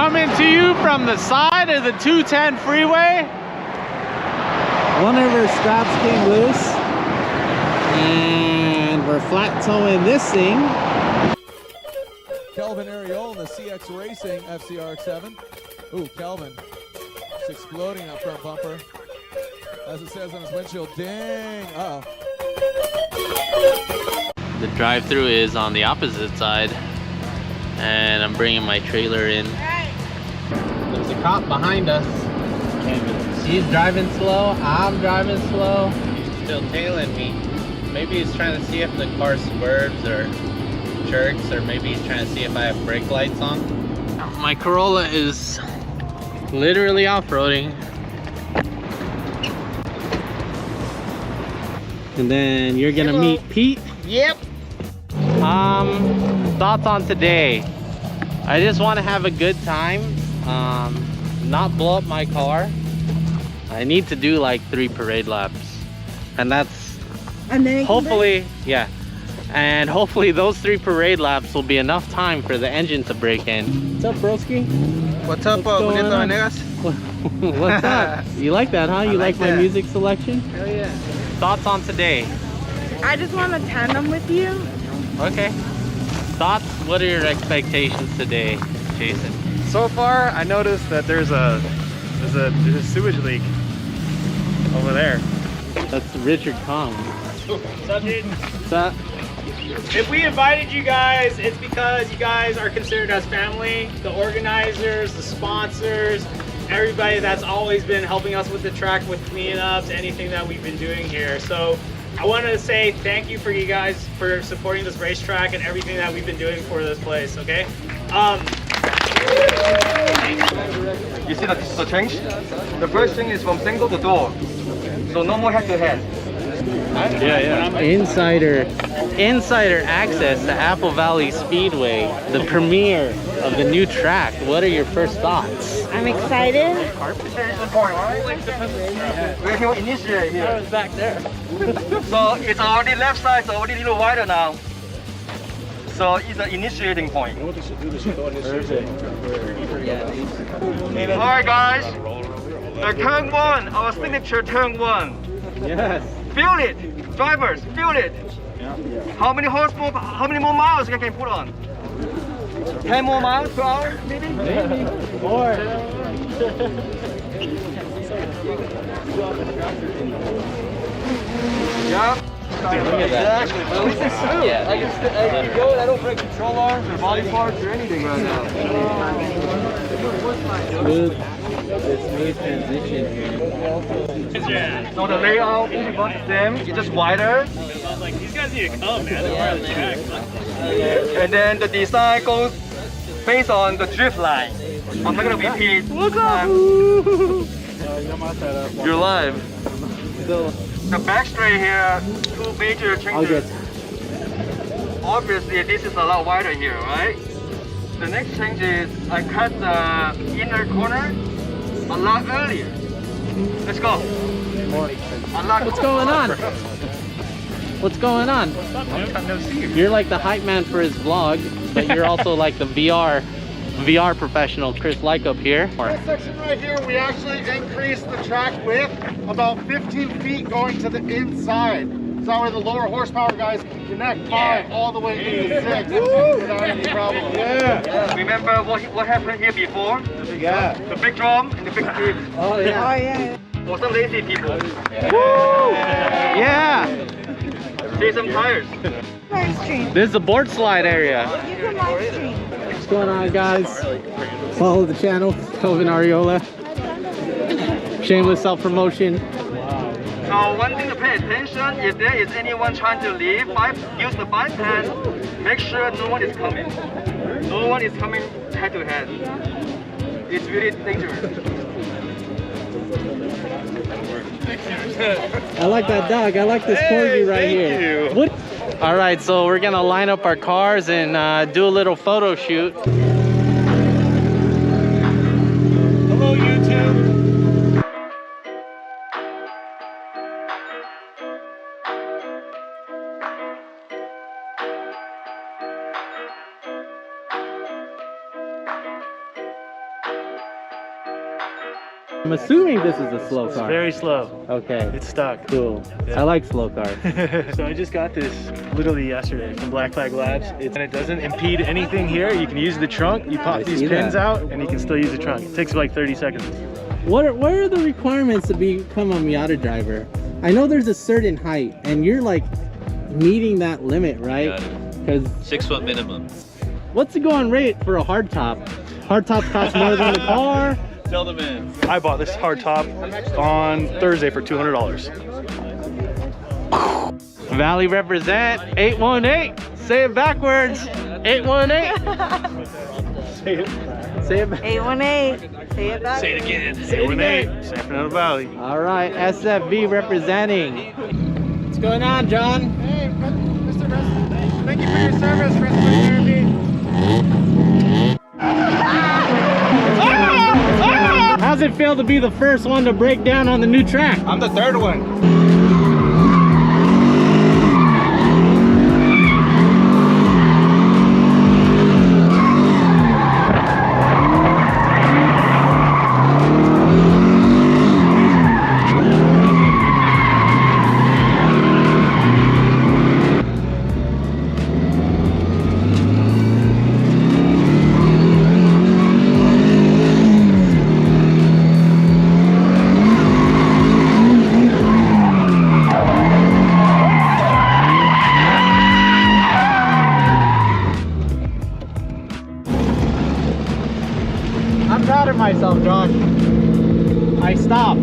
coming to you from the side of the 210 freeway. One of our straps came loose, and we're flat towing this thing. Kelvin Ariol in the CX Racing FCRX7. Ooh, Kelvin. It's exploding that front bumper. As it says on his windshield, dang. Uh-oh. The drive-through is on the opposite side, and I'm bringing my trailer in. There's a cop behind us. She's driving slow, I'm driving slow. He's still tailing me. Maybe he's trying to see if the car swerves or jerks, or maybe he's trying to see if I have brake lights on. My Corolla is literally off-roading. And then you're gonna meet Pete. Yep. Thoughts on today. I just want to have a good time, not blow up my car. I need to do like 3 parade laps, and that's hopefully, yeah, and hopefully those 3 parade laps will be enough time for the engine to break in. What's up, broski? What's up, Bonito Venegas? What's up? You like that, huh? You like my music selection? Hell yeah. Thoughts on today? I just want to tandem with you. Okay. Thoughts? What are your expectations today, Jason? So far, I noticed that there's a sewage leak over there. That's Richard Kong. What's up, dude? What's up? If we invited you guys, it's because you guys are considered as family. The organizers, the sponsors, everybody that's always been helping us with the track, with cleanups, anything that we've been doing here. So I wanted to say thank you for you guys for supporting this racetrack and everything that we've been doing for this place, okay? You see the change? The first thing is from single to dual. So no more head-to-head. Yeah. Insider access to Apple Valley Speedway, the premiere of the new track. What are your first thoughts? I'm excited. We're here initiate here. I was back there. So it's already left side, it's already a little wider now. So it's an initiating point. Alright guys, the turn 1, our signature turn 1. Yes. Feel it, drivers, feel it. How many horsepower, how many more miles you can put on? 10 more miles per hour, maybe? Maybe. More. Yeah. Exactly. At least it's smooth. Yeah. I can go and I don't break control arms or body parts or anything right now. Smooth transition here. So the layout is about the same. It's just wider. I was like, these guys need to come, man. They're part of the track. And then the design goes based on the drift line. I'm not gonna repeat. What's up? You're live. The back straight here, 2 major changes. Obviously, this is a lot wider here, right? The next change is I cut the inner corner a lot earlier. Let's go. What's going on? What's going on? You're like the hype man for his vlog, but you're also like the VR professional, Chris Lykup here. This section right here, we actually increased the track width about 15 feet going to the inside. So that way the lower horsepower guys can connect 5 all the way into 6 without any problem. Yeah. Remember what happened here before? Yeah. The big drum and the big jeep. Oh yeah. For some lazy people. Woo! Yeah! See some tires. Live stream. This is the board slide area. You can live stream. What's going on, guys? Follow the channel, Kelvin Ariola. Shameless self-promotion. So one thing to pay attention, if there is anyone trying to leave, use the bypass, make sure no one is coming. No one is coming head to head. It's really dangerous. I like that dog. I like this corgi right here. What? All right, so we're gonna line up our cars and do a little photo shoot. Hello, YouTube. I'm assuming this is a slow It's car. very slow. Okay. It's stuck. Cool. Yeah. I like slow cars. So I just got this literally yesterday from Black Flag Labs. And it doesn't impede anything here. You can use the trunk. You pop I these see pins that. out and you can still use the trunk. It takes like 30 seconds. What are the requirements to become a Miata driver? I know there's a certain height, and you're like meeting that limit, right? Because 6 foot minimum. what's the going rate for a hardtop? Hardtops cost more than the car. Tell them in. I bought this hard top on Thursday for $200. Valley represent 818. Say it backwards. 818. Say it. 818. Say it back. Say it again. 818, San Fernando Valley. All right, SFV representing. What's going on, John? Hey, Mr. Rest, thank you for your service, Respiratory Therapy. How's it feel to be the first one to break down on the new track? I'm the third one. I'm proud of myself, Josh. I stopped.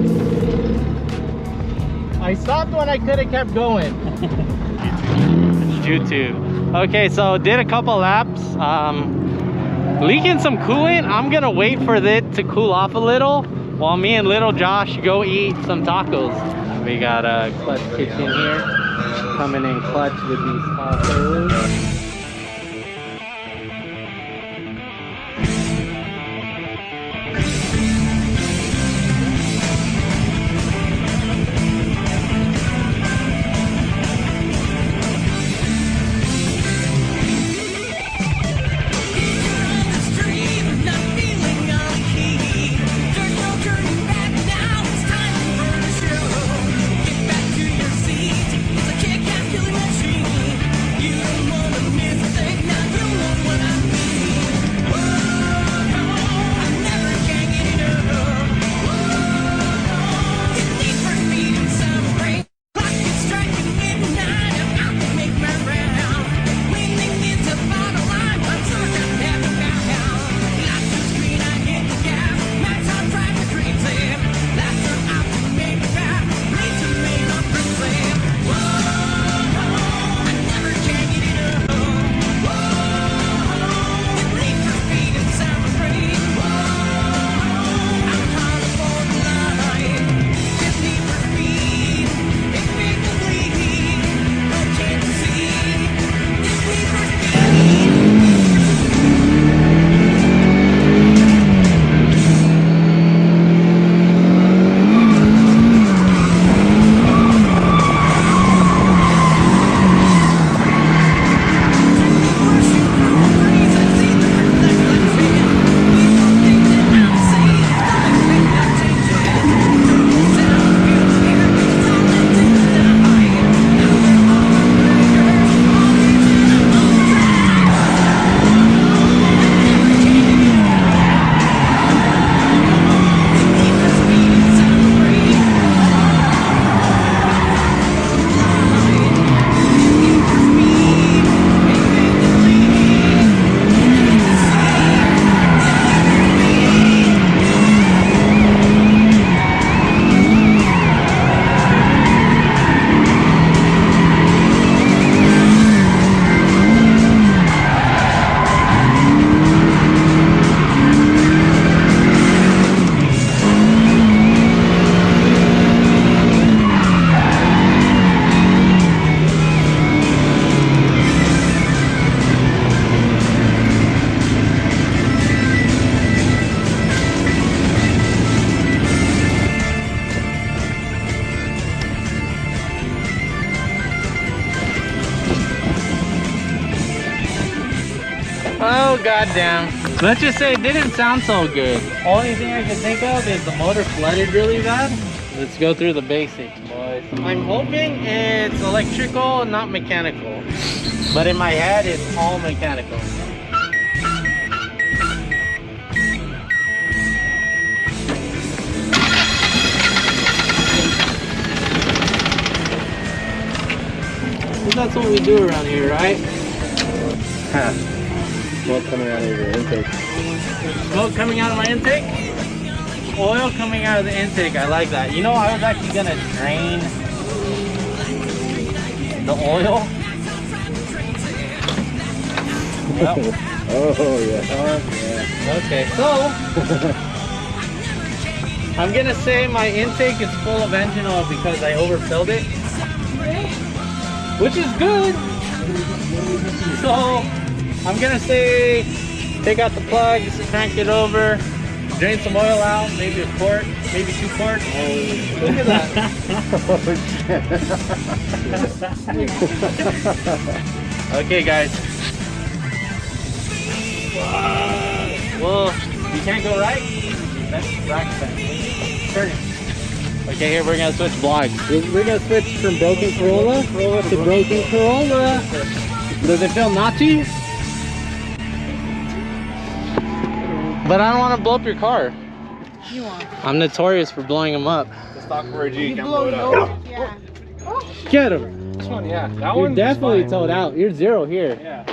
I stopped when I could have kept going. It's YouTube. Okay, so did a couple laps. Leaking some coolant. I'm gonna wait for it to cool off a little while me and little Josh go eat some tacos. We got a Clutch Kitchen here. Coming in clutch with these tacos. Oh, goddamn. Let's just say it didn't sound so good. Only thing I can think of is the motor flooded really bad. Let's go through the basics, boys. I'm hoping it's electrical, not mechanical. But in my head, it's all mechanical. That's what we do around here, right? Smoke coming out of your intake. Smoke coming out of my intake? Oil coming out of the intake. I like that. You know, I was actually gonna drain the oil. Yep. Oh yeah. Okay, so I'm gonna say my intake is full of engine oil because I overfilled it, which is good. So I'm gonna say take out the plugs, crank it over, drain some oil out, maybe a quart, maybe 2 quarts. Oh, look at that. Okay, guys. Well, you can't go right. That's rack back. Turn it. Okay, here we're gonna switch vlogs. We're gonna switch from broken Corolla to broken Corolla. Does it feel naughty? But I don't want to blow up your car. You want? I'm notorious for blowing them up. The stock 4G You can't blow blow it up. Yeah. Get him. This one, yeah. That You're one definitely towed out. You're 0 here. Yeah.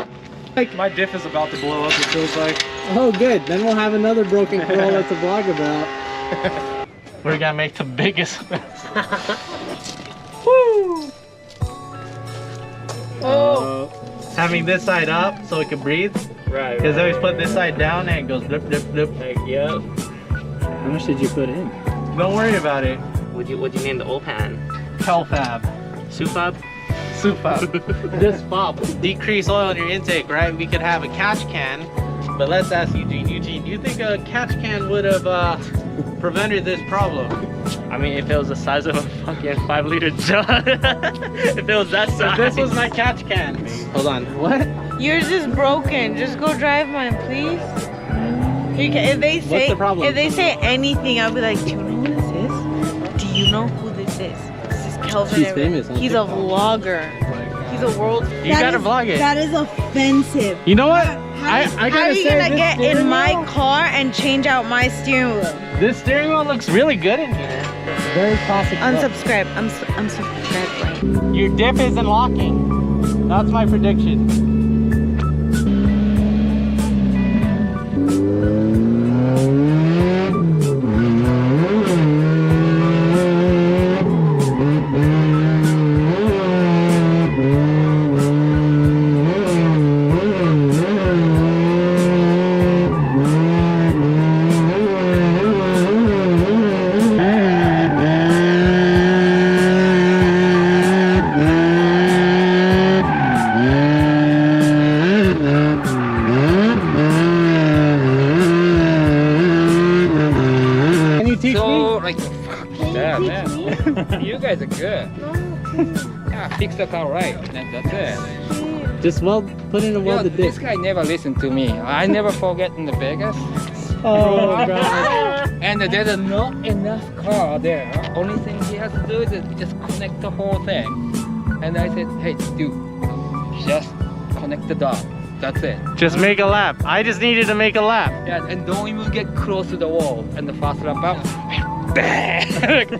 Like my diff is about to blow up. It feels like. Oh, good. Then we'll have another broken Corolla to vlog about. We're gonna make the biggest mess. Woo! Oh! Having this side up so it can breathe. Right. Because I always put this side down and it goes blip, blip, blip. Like, yep. How much did you put in? Don't worry about it. What'd you name the old pan? Calfab. Supab? Supab. Just fob. Decrease oil in your intake, right? We could have a catch can. But let's ask Eugene. Eugene, do you think a catch can would have prevented this problem? I mean, if it was the size of a fucking 5-liter jug. If it was that size. If this was my catch can. Hold on. What? Yours is broken. Just go drive mine, please. You can, if they say What's the problem? If they say anything, I'll be like, do you know who this is? Do you know who this is? This is Kelvin. She's famous on He's a vlogger. He's a world. You gotta vlog it. That is offensive. You know what? I How gotta are you say, gonna this get steering in my wheel- car and change out my steering wheel? This steering wheel looks really good in here. It's very classic. Unsubscribe. I'm subscribed. Right? Your diff isn't locking. That's my prediction. You guys are good. Yeah, fix the car right. That's it. Just put in a welded This disc. guy never listened to me. I never forget in the Vegas. Oh, God. And there's not enough car there. Only thing he has to do is just connect the whole thing. And I said, hey, dude, just connect the dot. That's it. Just make a lap. I just needed to make a lap. Yeah, and don't even get close to the wall. And the fast lap out. Bang!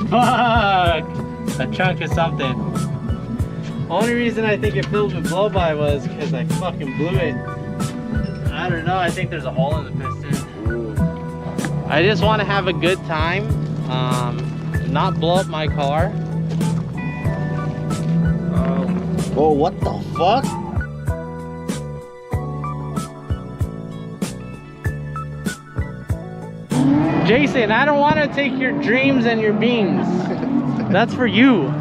Fuck! A chunk of something. Only reason I think it filled with blow by was because I fucking blew it. I don't know, I think there's a hole in the piston. I just want to have a good time, not blow up my car. Oh, what the fuck? Jason, I don't want to take your dreams and your beams. That's for you.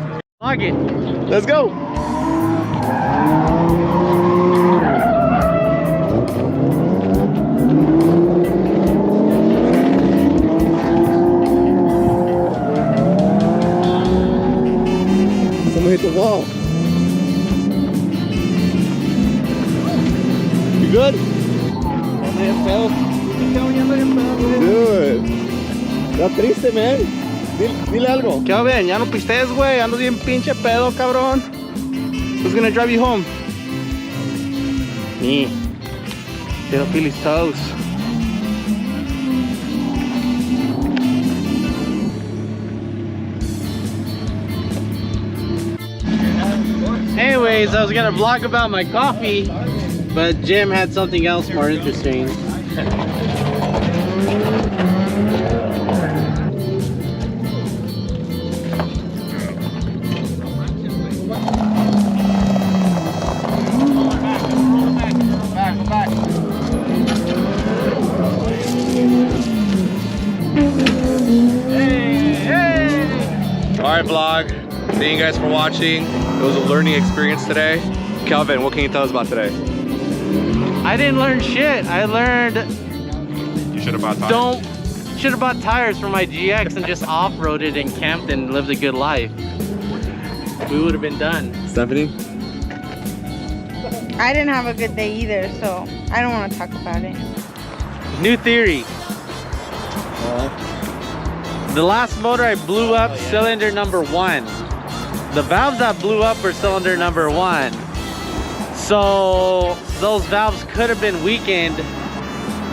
Log it. Let's go. Someone hit the wall. You good? Dude. Está triste, man. Dile algo. ¿Qué va bien? Ya no pistees, güey. Ando bien pinche pedo, cabrón. Who's gonna drive you home? Me. Quiero Philly's toast. Anyways, I was gonna vlog about my coffee, but Jim had something else more interesting. Alright vlog, thank you guys for watching. It was a learning experience today. Kelvin, what can you tell us about today? I didn't learn shit. I learned You should have bought tires. should have bought tires for my GX and just off-roaded and camped and lived a good life. We would have been done. Stephanie? I didn't have a good day either, so I don't want to talk about it. New theory. The last motor I blew up, cylinder number 1. The valves that blew up were cylinder number 1. So those valves could have been weakened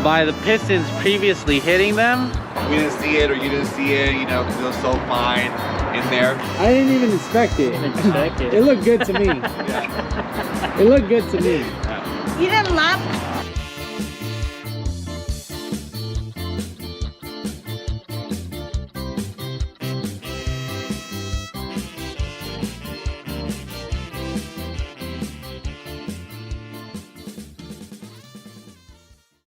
by the pistons previously hitting them. We didn't see it or you didn't see it, you know, because it was so fine in there. I didn't even inspect it. It looked good to me. It looked good to me. You didn't lap